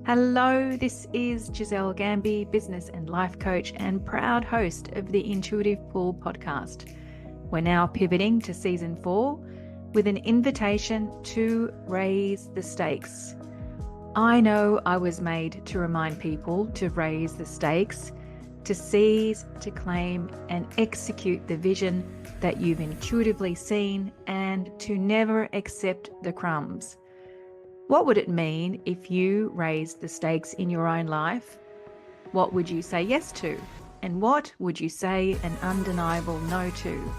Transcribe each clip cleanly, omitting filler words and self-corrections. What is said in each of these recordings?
Hello, this is Giselle Gamby, business and life coach and proud host of the Intuitive Pool podcast. We're now pivoting to season 4 with an invitation to raise the stakes. I know I was made to remind people to raise the stakes, to seize, to claim and execute the vision that you've intuitively seen, and to never accept the crumbs. What would it mean if you raised the stakes in your own life? What would you say yes to? And what would you say an undeniable no to?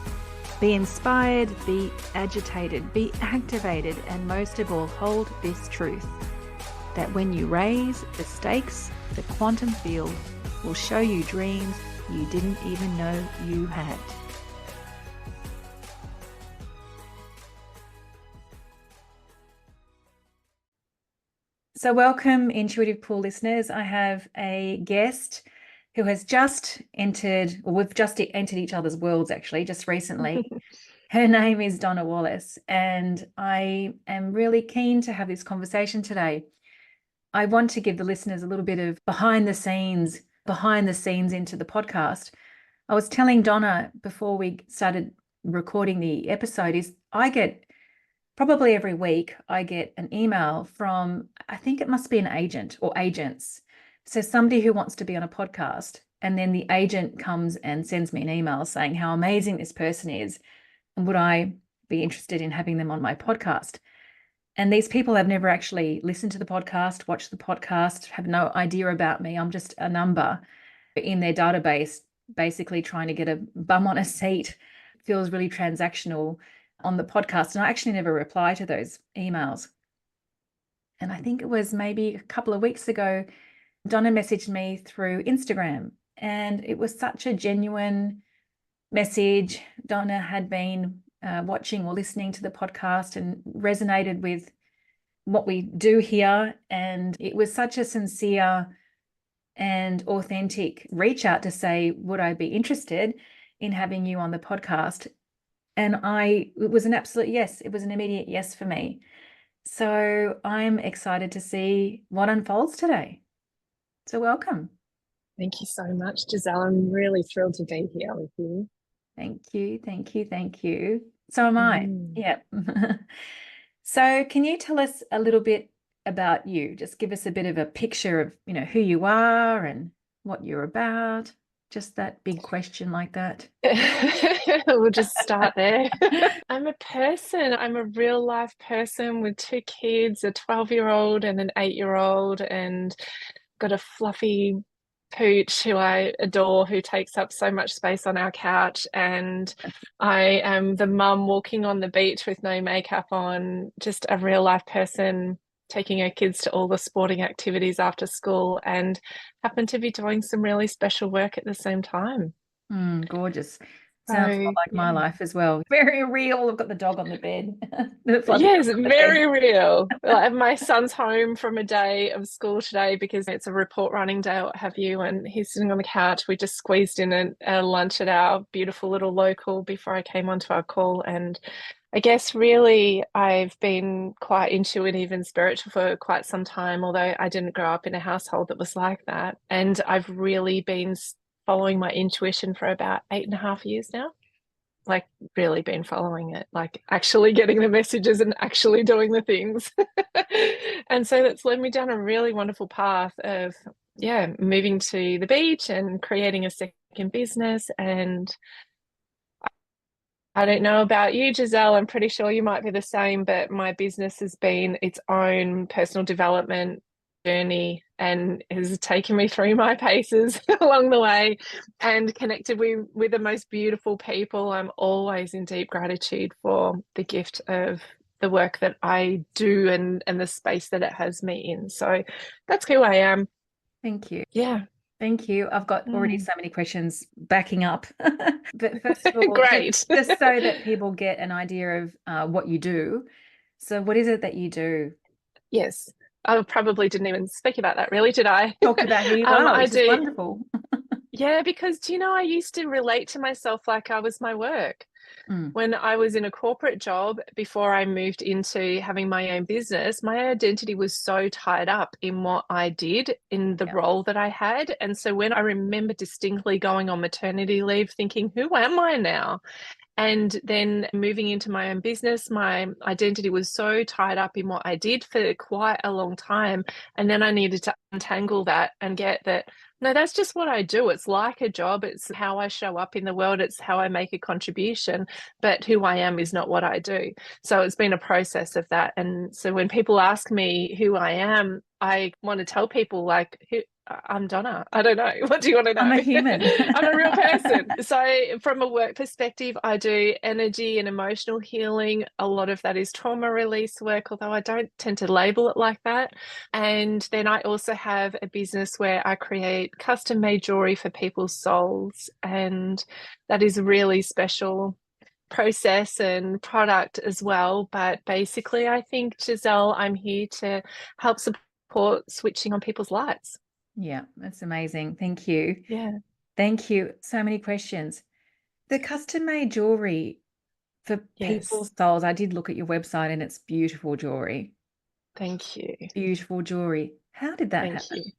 Be inspired, be agitated, be activated, and most of all, hold this truth, that when you raise the stakes, the quantum field will show you dreams you didn't even know you had. So welcome, Intuitive Pool listeners. I have a guest who has just entered, or we've just entered each other's worlds actually, just recently. Her name is Donna Wallace, and I am really keen to have this conversation today. I want to give the listeners a little bit of behind the scenes into the podcast. I was telling Donna before we started recording the episode is I get probably every week I get an email from, I think it must be an agent or agents. So somebody who wants to be on a podcast, and then the agent comes and sends me an email saying how amazing this person is and would I be interested in having them on my podcast. And these people have never actually listened to the podcast, watched the podcast, have no idea about me. I'm just a number in their database, basically trying to get a bum on a seat. It feels really transactional on the podcast. And I actually never reply to those emails. And I think it was maybe a couple of weeks ago, Donna messaged me through Instagram, and it was such a genuine message. Donna had been watching or listening to the podcast and resonated with what we do here. And it was such a sincere and authentic reach out to say, would I be interested in having you on the podcast? And it was an absolute yes. It was an immediate yes for me. So I'm excited to see what unfolds today. So welcome. Thank you so much, Giselle. I'm really thrilled to be here with you. Thank you, thank you, thank you. So am I. Yeah. So can you tell us a little bit about you? Just give us a bit of a picture of, who you are and what you're about. Just that big question like that. We'll just start there. I'm a person. I'm a real life person with 2 kids, a 12-year-old and an 8-year-old, and got a fluffy pooch who I adore, who takes up so much space on our couch. And I am the mum walking on the beach with no makeup on, just a real life person, taking her kids to all the sporting activities after school, and happen to be doing some really special work at the same time. Gorgeous. Sounds a lot like my life as well. Very real. I've got the dog on the bed. Yes, very real. Like, my son's home from a day of school today because it's a report running day, what have you, and he's sitting on the couch. We just squeezed in a lunch at our beautiful little local before I came onto our call. And I guess really I've been quite intuitive and spiritual for quite some time, although I didn't grow up in a household that was like that. And I've really been following my intuition for about 8.5 years now. Like, really been following it, like actually getting the messages and actually doing the things. And so that's led me down a really wonderful path of, moving to the beach and creating a second business. And I don't know about you, Giselle, I'm pretty sure you might be the same, but my business has been its own personal development journey and has taken me through my paces along the way and connected with the most beautiful people. I'm always in deep gratitude for the gift of the work that I do and the space that it has me in. So that's who I am. Thank you. Yeah. Thank you. I've got already so many questions backing up. But first of all, Great. just so that people get an idea of what you do. So what is it that you do? Yes. I probably didn't even speak about that, really, did I? Talked about who you are, which is wonderful. Yeah, because, I used to relate to myself like I was my work. Mm. When I was in a corporate job before I moved into having my own business, my identity was so tied up in what I did in the Yeah. role that I had. And so when I remember distinctly going on maternity leave, thinking, who am I now? And then moving into my own business, my identity was so tied up in what I did for quite a long time. And then I needed to untangle that and get that, no, that's just what I do. It's like a job. It's how I show up in the world. It's how I make a contribution. But who I am is not what I do. So it's been a process of that. And so when people ask me who I am, I want to tell people, like, I'm Donna. I don't know. What do you want to know? I'm a human. I'm a real person. So from a work perspective, I do energy and emotional healing. A lot of that is trauma release work, although I don't tend to label it like that. And then I also have a business where I create custom made jewelry for people's souls. And that is a really special process and product as well. But basically, I think, Giselle, I'm here to help support switching on people's lights. Yeah, that's amazing. Thank you. Yeah. Thank you. So many questions. The custom-made jewelry for Yes. people's souls, I did look at your website and it's beautiful jewelry. Thank you. Beautiful jewelry. How did that Thank happen? you.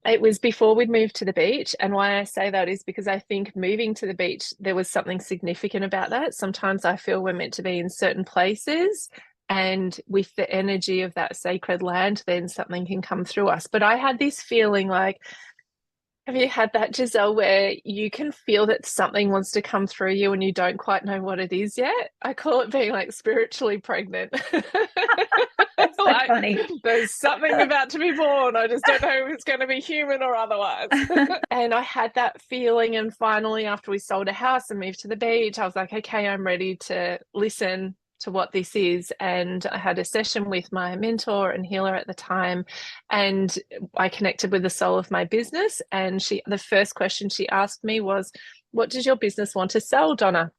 It was before we'd moved to the beach. And why I say that is because I think moving to the beach, there was something significant about that. Sometimes I feel we're meant to be in certain places, and with the energy of that sacred land, then something can come through us. But I had this feeling like, have you had that, Giselle, where you can feel that something wants to come through you and you don't quite know what it is yet? I call it being like spiritually pregnant. That's so Like, funny. there's something about to be born. I just don't know if it's going to be human or otherwise. And I had that feeling. And finally, after we sold a house and moved to the beach, I was like, okay, I'm ready to listen to what this is. And I had a session with my mentor and healer at the time, and I connected with the soul of my business. And the first question she asked me was, what does your business want to sell, Donna?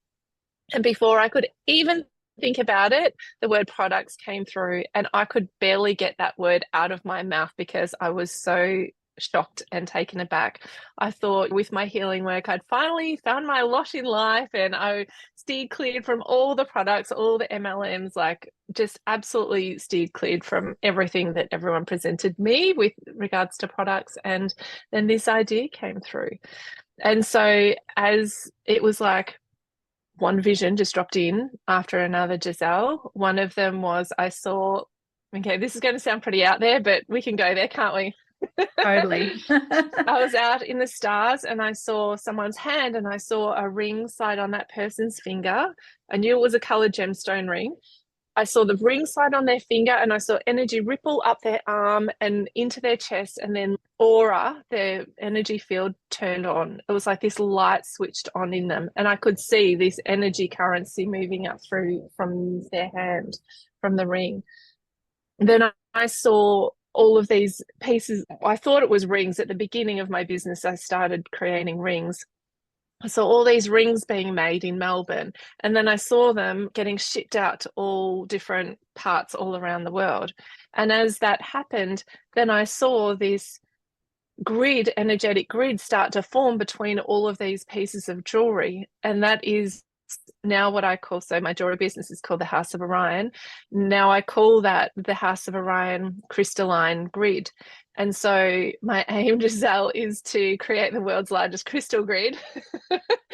And before I could even think about it, the word products came through, and I could barely get that word out of my mouth because I was so shocked and taken aback. I thought with my healing work, I'd finally found my lot in life, and I steered clear from all the products, all the MLMs, like just absolutely steered cleared from everything that everyone presented me with regards to products. And then this idea came through. And so as it was like, one vision just dropped in after another, Giselle. One of them was I saw, okay, this is going to sound pretty out there, but we can go there, can't we? Totally. I was out in the stars and I saw someone's hand, and I saw a ring slide on that person's finger. I knew it was a colored gemstone ring. I saw the ring slide on their finger, and I saw energy ripple up their arm and into their chest, and then aura, their energy field turned on. It was like this light switched on in them, and I could see this energy currency moving up through from their hand, from the ring. Then I saw all of these pieces. I thought it was rings. At the beginning of my business, I started creating rings. I saw all these rings being made in Melbourne, and then I saw them getting shipped out to all different parts all around the world. And as that happened, then I saw this energetic grid start to form between all of these pieces of jewelry. And that is now what I call, so my jewelry business is called the House of Orion. Now I call that the House of Orion crystalline grid. And so my aim, Giselle, is to create the world's largest crystal grid.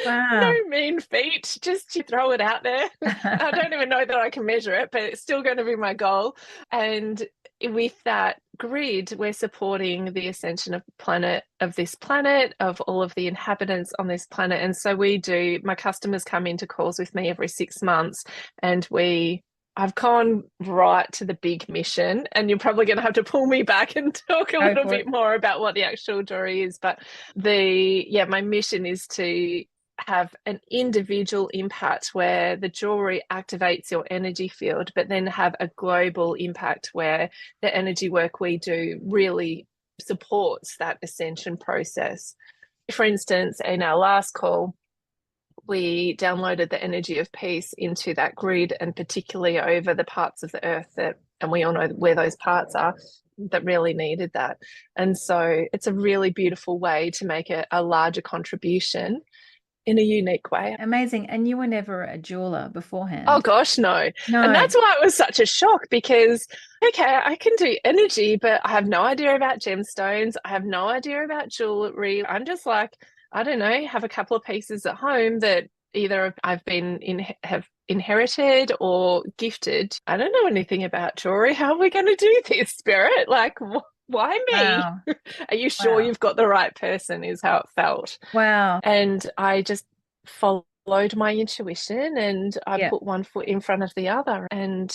Wow. No mean feat, just to throw it out there. I don't even know that I can measure it, but it's still going to be my goal. And with that grid, we're supporting the ascension of this planet, of all of the inhabitants on this planet. And so my customers come into calls with me every 6 months, and I've gone right to the big mission, and you're probably going to have to pull me back and talk a little bit more about what the actual jewelry is. But my mission is to have an individual impact where the jewelry activates your energy field, but then have a global impact where the energy work we do really supports that ascension process. For instance, in our last call, we downloaded the energy of peace into that grid, and particularly over the parts of the earth and we all know where those parts are, that really needed that. And so it's a really beautiful way to make a larger contribution in a unique way. Amazing. And you were never a jeweler Oh beforehand? gosh, no. And No. that's why it was such a shock because, okay, I can do energy, but I have no idea about gemstones. I have no idea about jewelry. I'm just like, I don't know, have a couple of pieces at home that either I've been in have inherited or gifted. I don't know anything about jewelry. How are we going to do this, Spirit? Like, why me? Wow. Are you sure Wow. you've got the right person? Is how it felt. Wow. And I just followed my intuition and I Yeah. put one foot in front of the other. And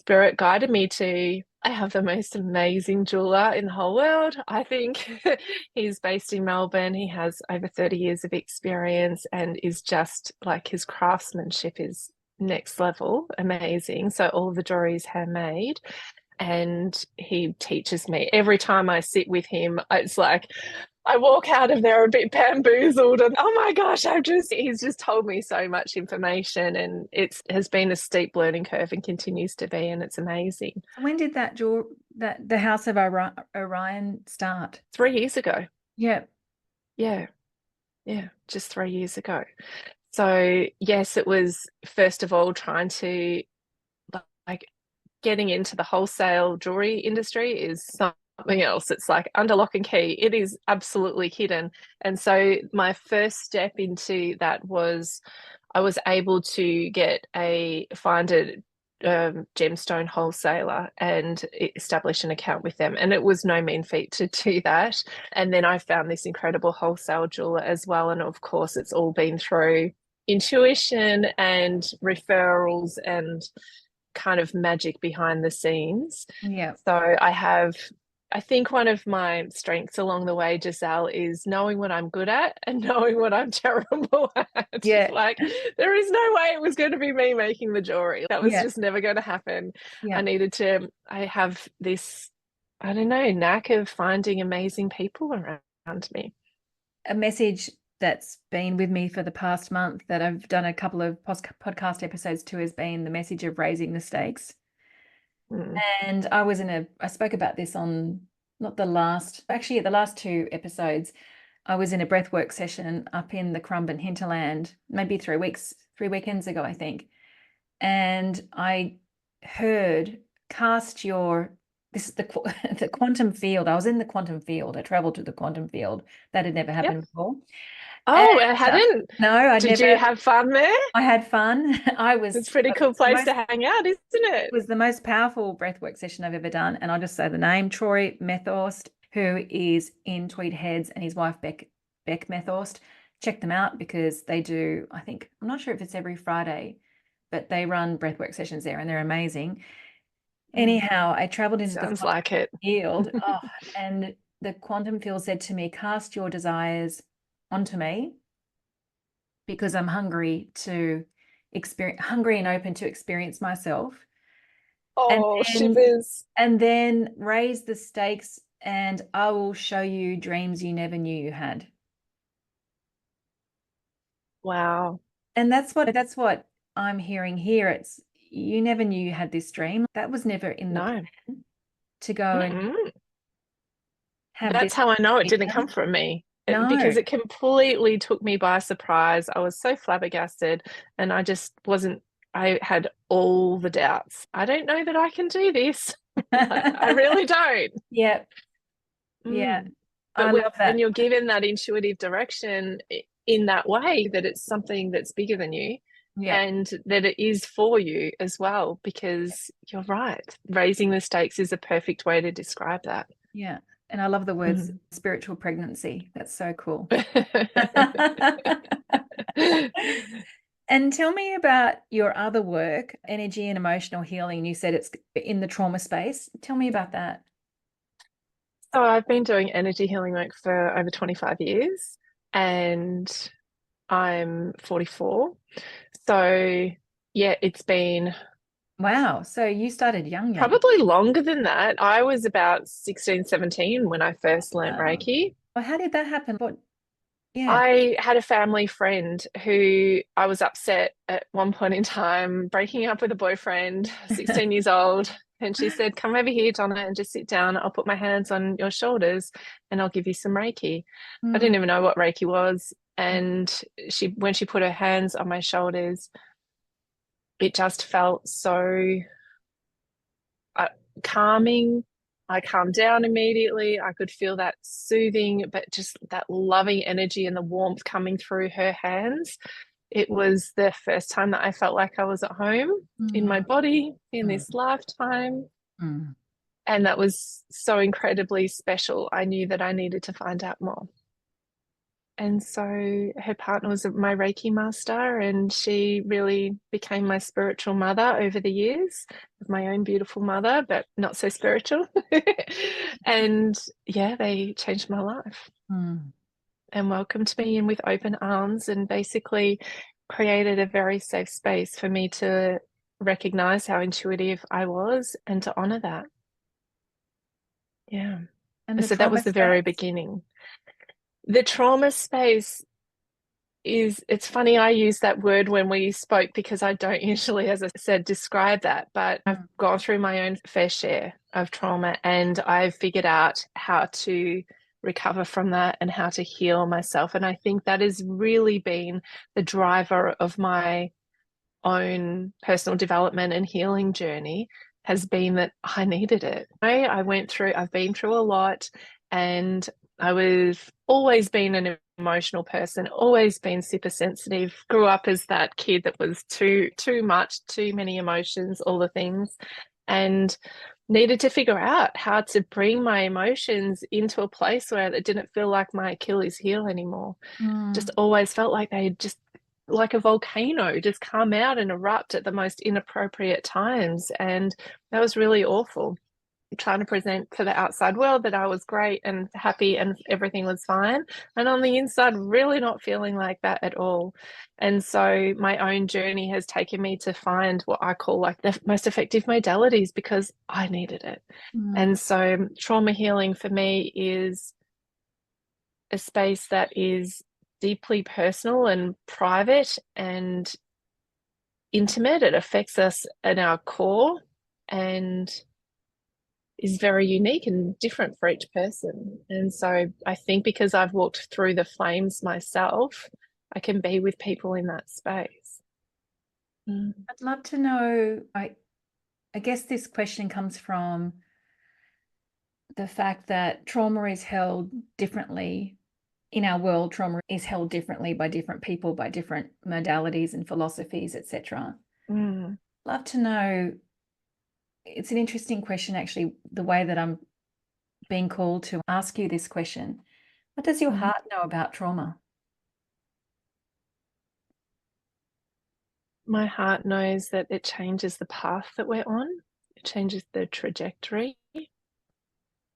Spirit guided me to, I have the most amazing jeweler in the whole world. I think he's based in Melbourne. He has over 30 years of experience and is just like his craftsmanship is next level, amazing. So all of the jewelry is handmade and he teaches me every time I sit with him. It's like I walk out of there a bit bamboozled and oh my gosh, he's just told me so much information and it has been a steep learning curve and continues to be, and it's amazing. When did that the House of Orion start? 3 years ago. Yeah. Yeah, yeah, just 3 years ago. So yes, it was first of all trying to like getting into the wholesale jewelry industry is something else. It's like under lock and key. It is absolutely hidden. And so my first step into that was I was able to find a gemstone wholesaler and establish an account with them. And it was no mean feat to do that. And then I found this incredible wholesale jeweler as well. And of course, it's all been through intuition and referrals and kind of magic behind the scenes. Yeah. So I think one of my strengths along the way, Giselle, is knowing what I'm good at and knowing what I'm terrible at. Yeah. Like, there is no way it was going to be me making the jewelry. That was Yeah. just never going to happen. Yeah. I have this, I don't know, knack of finding amazing people around me. A message that's been with me for the past month that I've done a couple of podcast episodes to has been the message of raising the stakes. Mm. And I spoke about this on not the last, actually at the last two episodes. I was in a breathwork session up in the Currumbin hinterland, maybe 3 weekends ago, I think. And I heard this is the quantum field. I was in the quantum field. I traveled to the quantum field. That had never Yep. happened before. Oh, And it hadn't. no, I'd Did never. you have fun there? I had fun. It's a pretty cool place to hang out, isn't it it? was the most powerful breathwork session I've ever done. And I'll just say the name, Troy Methorst, who is in Tweed Heads, and his wife, Beck Methorst. Check them out because they do, I think, I'm not sure if it's every Friday, but they run breathwork sessions there and they're amazing. Anyhow, I traveled into Sounds the like it. field. And the quantum field said to me, cast your desires onto me because I'm hungry and open to experience myself. Oh, shivers. And then raise the stakes and I will show you dreams you never knew you had. Wow. And that's what I'm hearing here. It's you never knew you had this dream. That was never in the plan to go and have That's this. how I know it didn't come from me. No. Because it completely took me by surprise. I was so flabbergasted and I just wasn't, I had all the doubts. I don't know that I can do this. I really don't. Yeah. Yeah. But I love that. when you're given that intuitive direction in that way, that it's something that's bigger than you and that it is for you as well, because you're right. Raising the stakes is a perfect way to describe that. Yeah. And I love the words spiritual pregnancy. That's so cool. And tell me about your other work, energy and emotional healing. You said it's in the trauma space. Tell me about that. So I've been doing energy healing work for over 25 years and I'm 44. So yeah, it's been wow. So you started young. Probably longer than that. I was about 16, 17 when I first learned Reiki. Well, how did that happen? I had a family friend who I was upset at one point in time, breaking up with a boyfriend, 16 years old. And she said, come over here, Donna, and just sit down. I'll put my hands on your shoulders and I'll give you some Reiki. I didn't even know what Reiki was. And when she put her hands on my shoulders, it just felt so calming. I calmed down immediately. I could feel that soothing, but just that loving energy and the warmth coming through her hands. It was the first time that I felt like I was at home in my body in this lifetime. And that was so incredibly special. I knew that I needed to find out more. And so her partner was my Reiki master, and she really became my spiritual mother over the years, my own beautiful mother, but not so spiritual. And yeah, they changed my life and welcomed me in with open arms, and basically created a very safe space for me to recognize how intuitive I was and to honor that. Yeah. And the So that trauma was the very space? beginning. The trauma space it's funny I use that word when we spoke, because I don't usually, as I said, describe that, but I've gone through my own fair share of trauma, and I've figured out how to recover from that and how to heal myself. And I think that has really been the driver of my own personal development and healing journey, has been that I needed it. I've been through a lot, and I've always been an emotional person, always been super sensitive, grew up as that kid that was too much, too many emotions, all the things, and needed to figure out how to bring my emotions into a place where it didn't feel like my Achilles heel anymore. Just always felt like they just, like a volcano, just come out and erupt at the most inappropriate times. And that was really awful. Trying to present to the outside world that I was great and happy and everything was fine. And on the inside, really not feeling like that at all. And so my own journey has taken me to find what I call like the most effective modalities, because I needed it. And so trauma healing for me is a space that is deeply personal and private and intimate. It affects us at our core and is very unique and different for each person. And so I think because I've walked through the flames myself, I can be with people in that space. I'd love to know, I guess this question comes from the fact that trauma is held differently in our world. Trauma is held differently by different people, by different modalities and philosophies, etc. Love to know. It's an interesting question, actually, the way that I'm being called to ask you this question. What does your heart know about trauma? My heart knows that it changes the path that we're on. It changes the trajectory,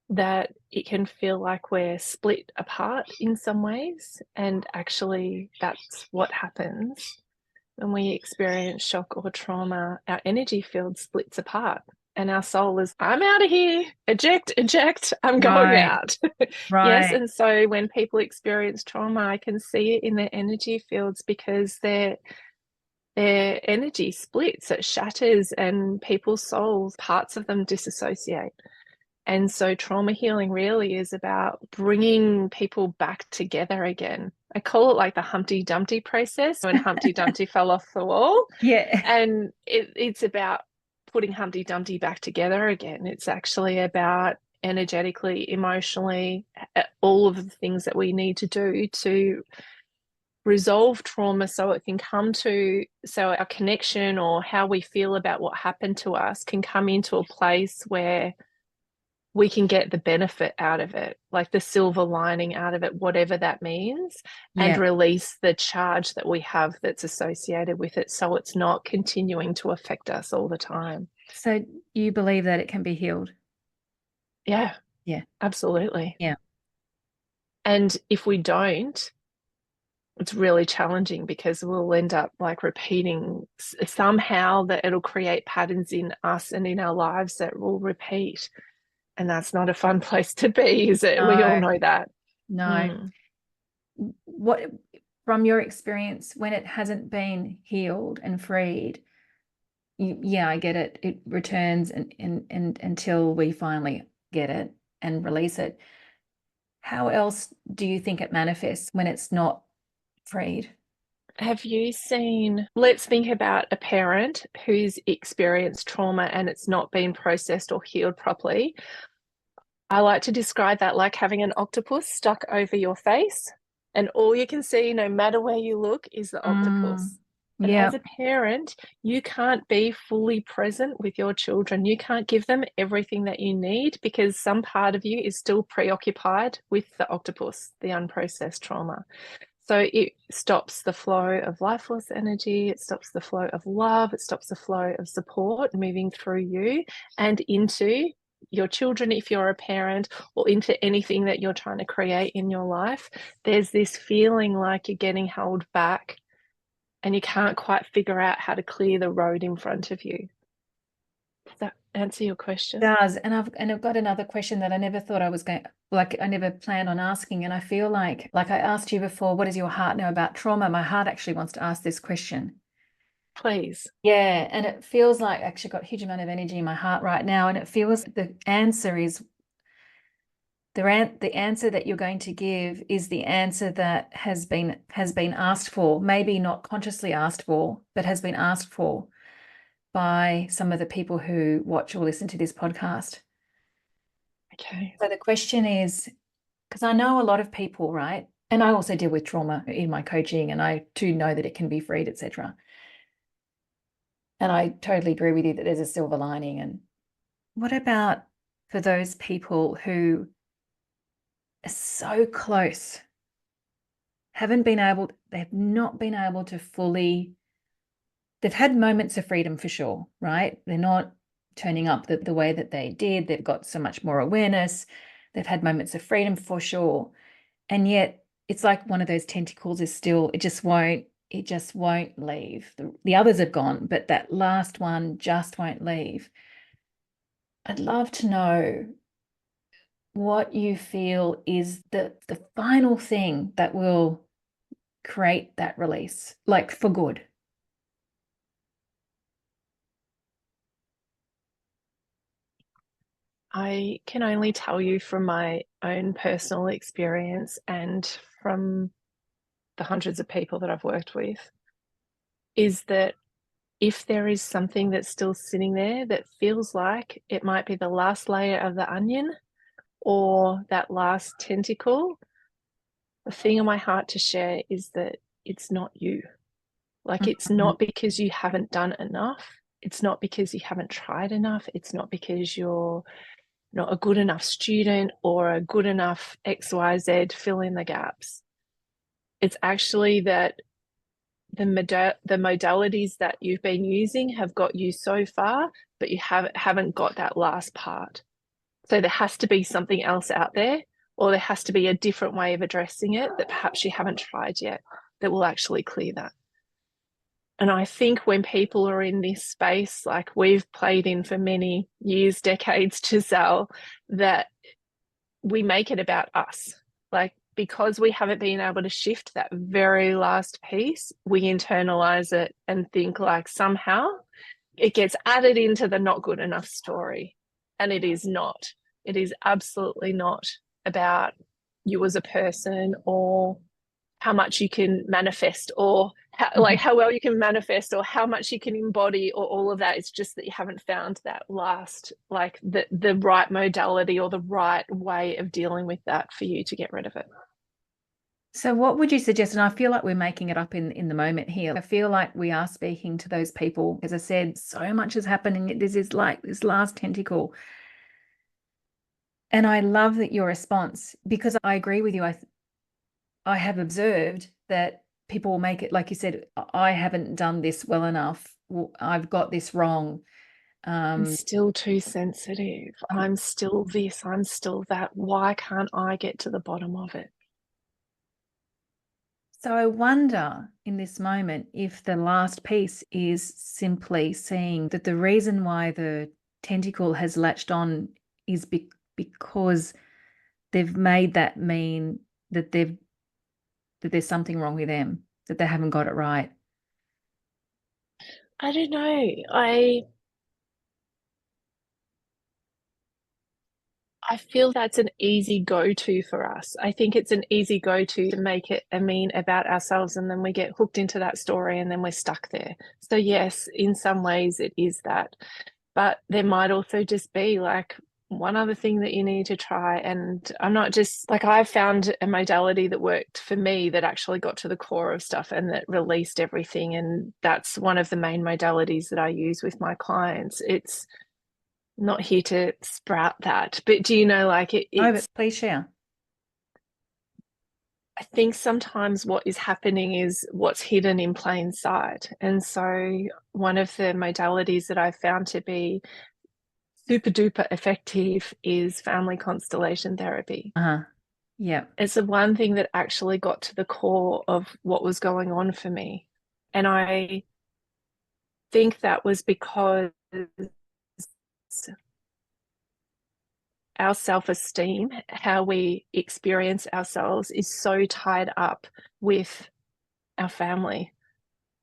that it can feel like we're split apart in some ways. And actually, that's what happens when we experience shock or trauma. Our energy field splits apart, and our soul is, I'm out of here, eject, eject, I'm going out. Yes. And so when people experience trauma, I can see it in their energy fields, because their energy splits, it shatters, and people's souls, parts of them disassociate. And so trauma healing really is about bringing people back together again. I call it like the Humpty Dumpty process, when Humpty Dumpty fell off the wall. Yeah. And it's about putting Humpty Dumpty back together again. It's actually about energetically, emotionally, all of the things that we need to do to resolve trauma, so it can come to, so our connection or how we feel about what happened to us can come into a place where we can get the benefit out of it, like the silver lining out of it, whatever that means, and release the charge that we have that's associated with it, so it's not continuing to affect us all the time. So you believe that it can be healed? Yeah. Yeah. Absolutely. Yeah. And if we don't, it's really challenging, because we'll end up like repeating somehow, that it'll create patterns in us and in our lives that will repeat. And that's not a fun place to be, is it? No, We all know that. no. What, from your experience, when it hasn't been healed and freed, yeah, I get it. It returns and until we finally get it and release it. How else do you think it manifests when it's not freed. Have you seen, let's think about a parent who's experienced trauma and it's not been processed or healed properly. I like to describe that like having an octopus stuck over your face, and all you can see, no matter where you look, is the octopus. And Yeah. as a parent, you can't be fully present with your children. You can't give them everything that you need because some part of you is still preoccupied with the octopus, the unprocessed trauma. So it stops the flow of life force energy, it stops the flow of love, it stops the flow of support moving through you and into your children if you're a parent, or into anything that you're trying to create in your life. There's this feeling like you're getting held back and you can't quite figure out how to clear the road in front of you. Does that answer your question? Does. And I've got another question that I never thought I was going, like I never planned on asking. And I feel like I asked you before, what does your heart know about trauma? My heart actually wants to ask this question. Please. Yeah, and it feels like I actually got a huge amount of energy in my heart right now, and it feels the answer is the answer that you're going to give is the answer that has been asked for, maybe not consciously asked for, but has been asked for by some of the people who watch or listen to this podcast. Okay. So the question is, because I know a lot of people, right? And I also deal with trauma in my coaching, and I too know that it can be freed, etc. And I totally agree with you that there's a silver lining. And what about for those people who are so close, they've not been able to fully, they've had moments of freedom for sure, right? They're not turning up the way that they did. They've got so much more awareness. They've had moments of freedom for sure. And yet it's like one of those tentacles is still, it just won't leave. The others are gone, but that last one just won't leave. I'd love to know what you feel is the final thing that will create that release, like for good. I can only tell you from my own personal experience and from the hundreds of people that I've worked with, is that if there is something that's still sitting there that feels like it might be the last layer of the onion or that last tentacle, the thing in my heart to share is that it's not you. Like, it's Mhm. not because you haven't done enough. It's not because you haven't tried enough. It's not because you're not a good enough student or a good enough XYZ, fill in the gaps. It's actually that the modalities that you've been using have got you so far, but you haven't got that last part. So there has to be something else out there, or there has to be a different way of addressing it that perhaps you haven't tried yet that will actually clear that. And I think when people are in this space, like we've played in for many years, decades, Giselle, that we make it about us. Like, because we haven't been able to shift that very last piece, we internalize it and think like somehow it gets added into the not good enough story. And it is not. It is absolutely not about you as a person or how much you can manifest or how well you can manifest or how much you can embody or all of that. It's just that you haven't found that last, like the right modality or the right way of dealing with that for you to get rid of it. So what would you suggest? And I feel like we're making it up in the moment here. I feel like we are speaking to those people. As I said, so much is happening. This is like this last tentacle. And I love that your response, because I agree with you. I have observed that people will make it, like you said, I haven't done this well enough. I've got this wrong. I'm still too sensitive. I'm still this, I'm still that. Why can't I get to the bottom of it? So I wonder in this moment if the last piece is simply seeing that the reason why the tentacle has latched on is because they've made that mean that there's something wrong with them, that they haven't got it right. I don't know. I I feel that's an easy go-to for us. I think it's an easy go-to to make it about ourselves, and then we get hooked into that story and then we're stuck there. So yes, in some ways it is that. But there might also just be like one other thing that you need to try. And I'm not just like, I found a modality that worked for me that actually got to the core of stuff and that released everything. And that's one of the main modalities that I use with my clients. It's not here to sprout that, but do you know, like Oh, but please share. I think sometimes what is happening is what's hidden in plain sight. And so one of the modalities that I found to be super duper effective is family constellation therapy. Yeah. It's the one thing that actually got to the core of what was going on for me. And I think that was because our self-esteem, how we experience ourselves, is so tied up with our family,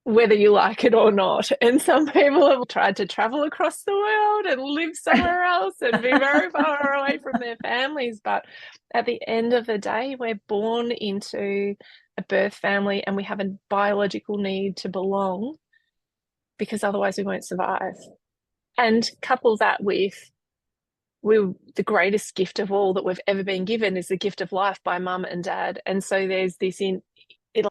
whether you like it or not. And some people have tried to travel across the world and live somewhere else and be very far away from their families. But at the end of the day, we're born into a birth family and we have a biological need to belong, because otherwise we won't survive. And couple that with the greatest gift of all that we've ever been given is the gift of life by mum and dad. And so there's this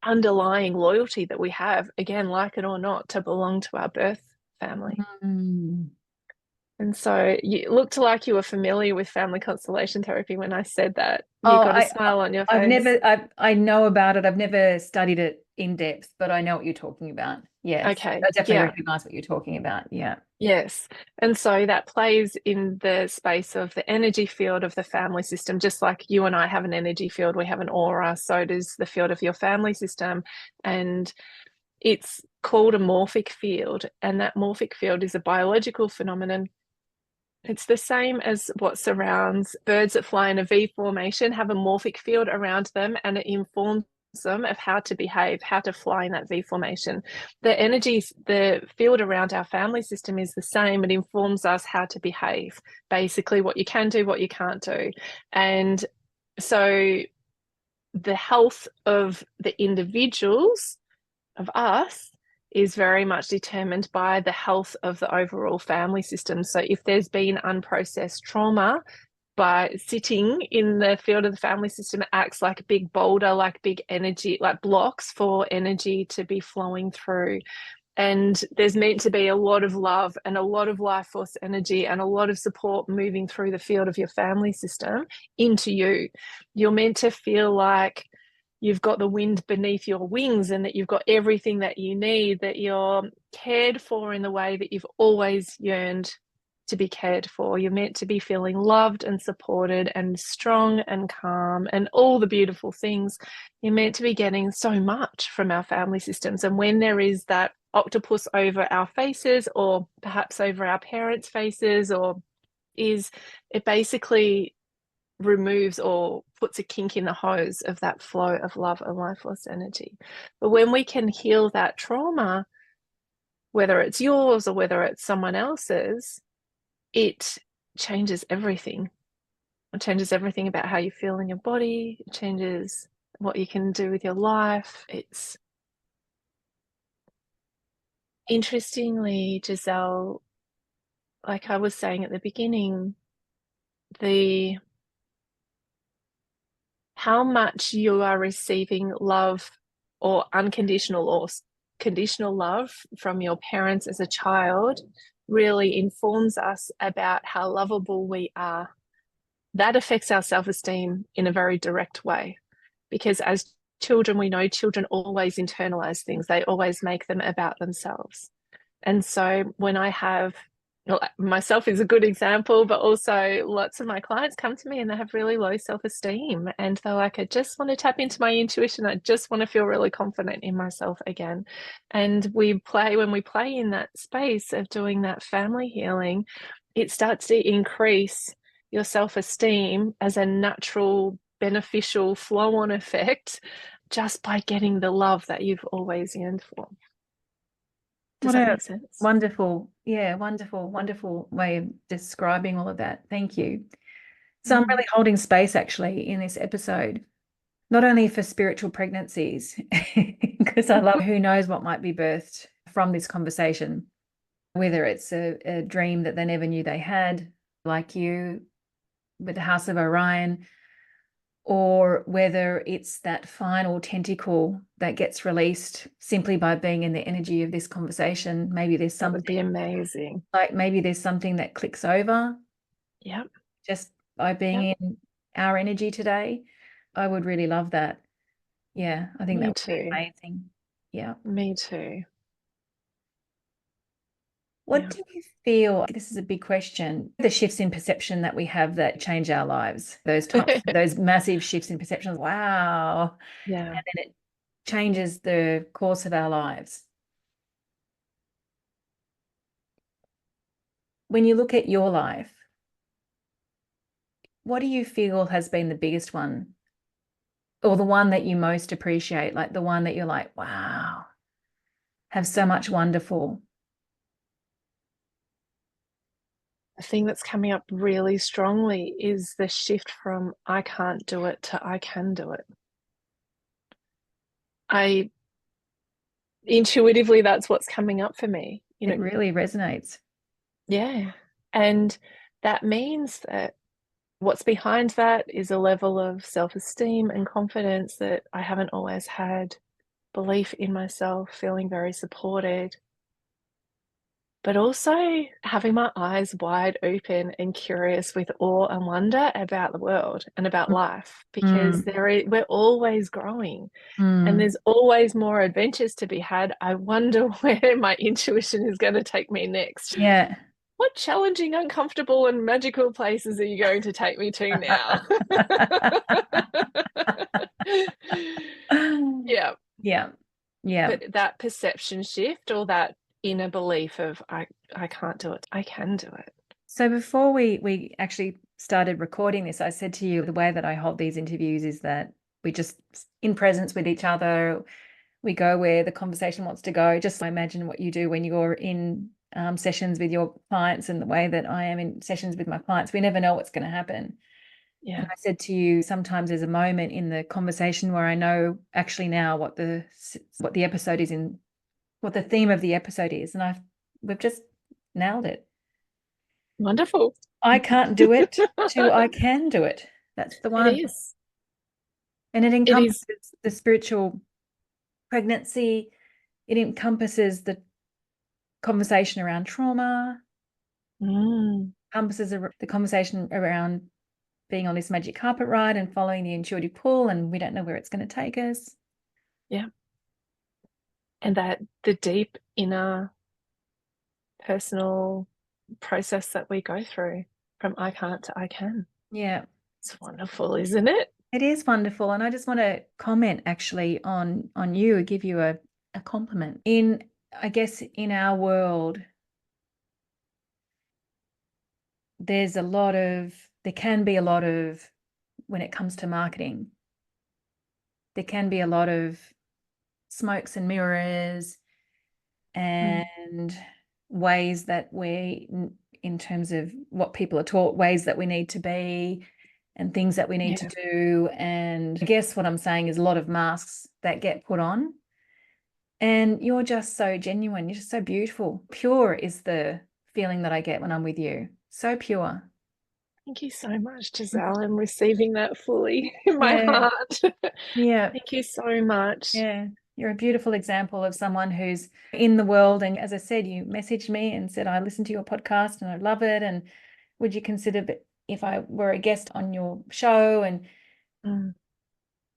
underlying loyalty that we have, again, like it or not, to belong to our birth family. And so you looked like you were familiar with family constellation therapy when I said that. You got a smile on your face. I know about it. I've never studied it in depth, but I know what you're talking about. Yes. Okay. I definitely recognize what you're talking about. Yeah. Yes. And so that plays in the space of the energy field of the family system. Just like you and I have an energy field, we have an aura, so does the field of your family system. And it's called a morphic field. And that morphic field is a biological phenomenon. It's the same as what surrounds birds that fly in a V formation, have a morphic field around them, and it informs them of how to behave, how to fly in that V formation. The energies, the field around our family system is the same. It informs us how to behave, basically what you can do, what you can't do. And so the health of the individuals, of us, is very much determined by the health of the overall family system. So if there's been unprocessed trauma, by sitting in the field of the family system, it acts like a big boulder, like big energy, like blocks for energy to be flowing through. And there's meant to be a lot of love and a lot of life force energy and a lot of support moving through the field of your family system into you. You're meant to feel like you've got the wind beneath your wings and that you've got everything that you need, that you're cared for in the way that you've always yearned to be cared for. You're meant to be feeling loved and supported and strong and calm and all the beautiful things. You're meant to be getting so much from our family systems. And when there is that octopus over our faces, or perhaps over our parents' faces, or is it basically removes or puts a kink in the hose of that flow of love and life force energy. But when we can heal that trauma, whether it's yours or whether it's someone else's, it changes everything. It changes everything about how you feel in your body. It changes what you can do with your life. It's interestingly, Giselle, like I was saying at the beginning, how much you are receiving love or unconditional or conditional love from your parents as a child really informs us about how lovable we are. That affects our self-esteem in a very direct way, because as children, we know children always internalize things. They always make them about themselves. And so when I have, well, myself is a good example, but also lots of my clients come to me and they have really low self-esteem and they're like, I just want to tap into my intuition. I just want to feel really confident in myself again. And when we play in that space of doing that family healing, it starts to increase your self-esteem as a natural, beneficial flow-on effect just by getting the love that you've always yearned for. Does that make sense? Wonderful. Yeah, wonderful way of describing all of that. Thank you. So I'm really holding space actually in this episode, not only for spiritual pregnancies, because I love who knows what might be birthed from this conversation, whether it's a dream that they never knew they had, like you with the House of Orion, or whether it's that final tentacle that gets released simply by being in the energy of this conversation. Maybe there's That something would be amazing. like maybe there's something that clicks over Yep. just by being Yep. in our energy today. I would really love that. Yeah, I think that Me would be too. amazing. Yeah. Me too. What Yeah. do you feel? This is a big question. The shifts in perception that we have that change our lives, those types, those massive shifts in perception. Wow. Yeah. And then it changes the course of our lives. When you look at your life, what do you feel has been the biggest one, or the one that you most appreciate, like the one that you're like, wow, have so much wonderful? The thing that's coming up really strongly is the shift from I can't do it to I can do it. I intuitively, that's what's coming up for me. It really resonates. Yeah. And that means that what's behind that is a level of self-esteem and confidence that I haven't always had, belief in myself, feeling very supported, but also having my eyes wide open and curious with awe and wonder about the world and about life, because Mm, we're always growing and mm. there's always more adventures to be had. I wonder where my intuition is going to take me next. Yeah. What challenging, uncomfortable, and magical places are you going to take me to now? Yeah. Yeah. Yeah. But that perception shift, or that inner belief of I can't do it, I can do it. So before we actually started recording this, I said to you the way that I hold these interviews is that we just in presence with each other. We go where the conversation wants to go. Just imagine what you do when you're in sessions with your clients, and the way that I am in sessions with my clients. We never know what's going to happen. And Yeah. I said to you, sometimes there's a moment in the conversation where I know actually now what the episode is in, what the theme of the episode is, and we've just nailed it. Wonderful. I can't do it to I can do it. That's the It one. is. And it It is. encompasses the spiritual pregnancy. It encompasses the conversation around trauma, encompasses the conversation around being on this magic carpet ride and following the intuitive pull, and we don't know where it's going to take us. Yeah. And that the deep inner personal process that we go through from I can't to I can. Yeah. It's wonderful, isn't it? It is wonderful. And I just want to comment actually on you, give you a compliment. I guess in our world, there can be a lot of, when it comes to marketing, there can be a lot of smokes and mirrors and ways that in terms of what people are taught, ways that we need to be and things that we need to do. And I guess what I'm saying is a lot of masks that get put on. And you're just so genuine. You're just so beautiful. Pure is the feeling that I get when I'm with you. So pure. Thank you so much, Giselle. I'm receiving that fully in my Yeah. heart. Yeah. Thank you so much. Yeah. You're a beautiful example of someone who's in the world. And as I said, you messaged me and said, I listened to your podcast and I love it. And would you consider if I were a guest on your show? And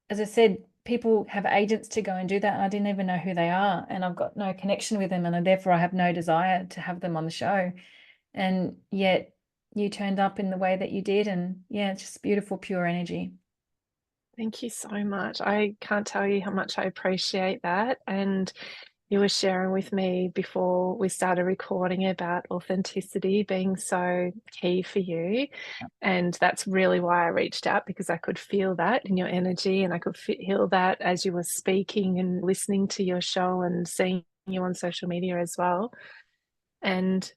as I said, people have agents to go and do that. And I didn't even know who they are. And I've got no connection with them. And therefore, I have no desire to have them on the show. And yet you turned up in the way that you did. And yeah, it's just beautiful, pure energy. Thank you so much. I can't tell you how much I appreciate that. And you were sharing with me before we started recording about authenticity being so key for you. And that's really why I reached out, because I could feel that in your energy, and I could feel that as you were speaking and listening to your show and seeing you on social media as well. And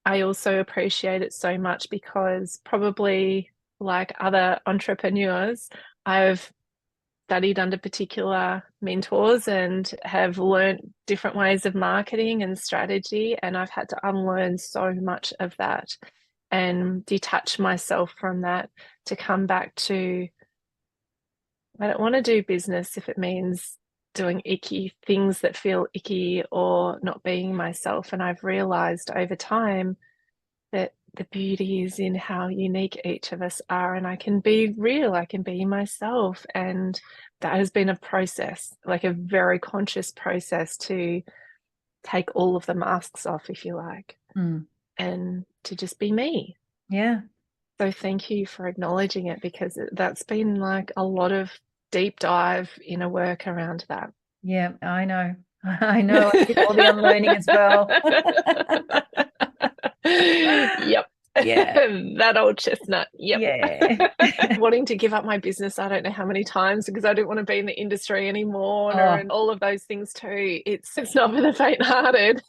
I also appreciate it so much because probably like other entrepreneurs, I've studied under particular mentors and have learned different ways of marketing and strategy. And I've had to unlearn so much of that and detach myself from that to come back to, I don't want to do business if it means doing icky things that feel icky or not being myself. And I've realized over time that the beauty is in how unique each of us are, and I can be real, I can be myself. And that has been a process, like a very conscious process, to take all of the masks off, if you like, and to just be me. Yeah. So thank you for acknowledging it, because that's been like a lot of deep dive inner work around that. Yeah, I know. I know. I did all the unlearning as well. Yep. Yeah. That old chestnut. Yep. Yeah. Wanting to give up my business, I don't know how many times, because I don't want to be in the industry anymore, and all of those things too. It's not for the faint-hearted.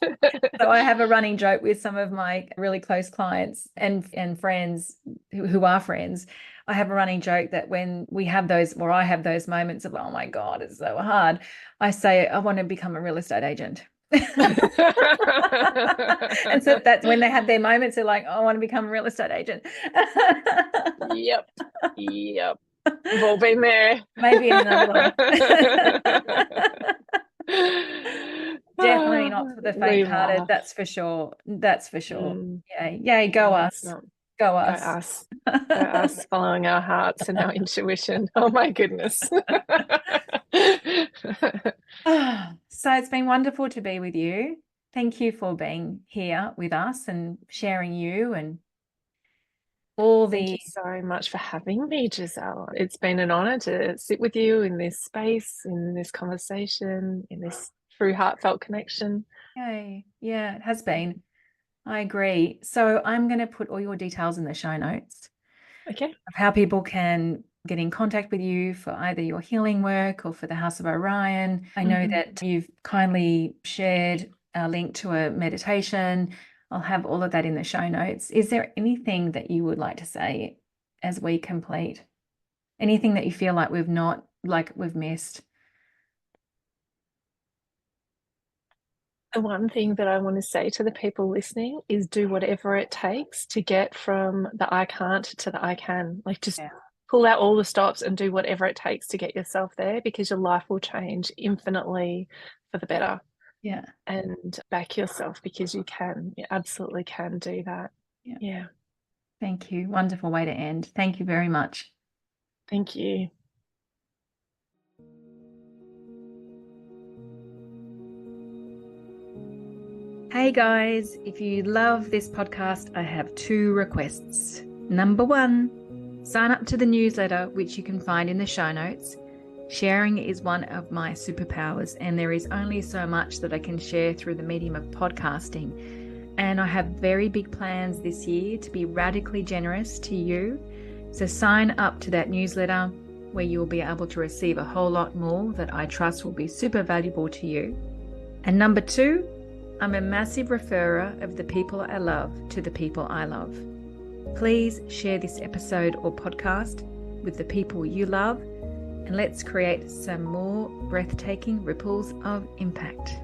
So I have a running joke with some of my really close clients and friends who are friends. I have a running joke that when we have those, or I have those moments of, oh my God, it's so hard, I say, I want to become a real estate agent. And so that's when they have their moments, they're like, oh, I want to become a real estate agent. Yep. We've all been there. Maybe in another life. Definitely not for the faint-hearted. That's for sure. That's for sure. Yay, go us. Go us. Go us, following our hearts and our intuition. Oh my goodness. So it's been wonderful to be with you. Thank you for being here with us and sharing you and all the... Thank you so much for having me, Giselle. It's been an honor to sit with you in this space, in this conversation, in this true heartfelt connection. Yay. Yeah, it has been. I agree. So I'm going to put all your details in the show notes. Okay. Of how people can get in contact with you for either your healing work or for the House of Orion. I know that you've kindly shared a link to a meditation. I'll have all of that in the show notes. Is there anything that you would like to say as we complete? Anything that you feel like we've missed? The one thing that I want to say to the people listening is do whatever it takes to get from the I can't to the I can. Like, just pull out all the stops and do whatever it takes to get yourself there, because your life will change infinitely for the better. Yeah. And back yourself, because you absolutely can do that. Yeah. Thank you. Wonderful way to end. Thank you very much. Thank you. Hey guys, if you love this podcast, I have 2 requests. Number 1, sign up to the newsletter, which you can find in the show notes. Sharing is one of my superpowers, and there is only so much that I can share through the medium of podcasting. And I have very big plans this year to be radically generous to you. So sign up to that newsletter where you'll be able to receive a whole lot more that I trust will be super valuable to you. And number 2, I'm a massive referrer of the people I love to the people I love. Please share this episode or podcast with the people you love, and let's create some more breathtaking ripples of impact.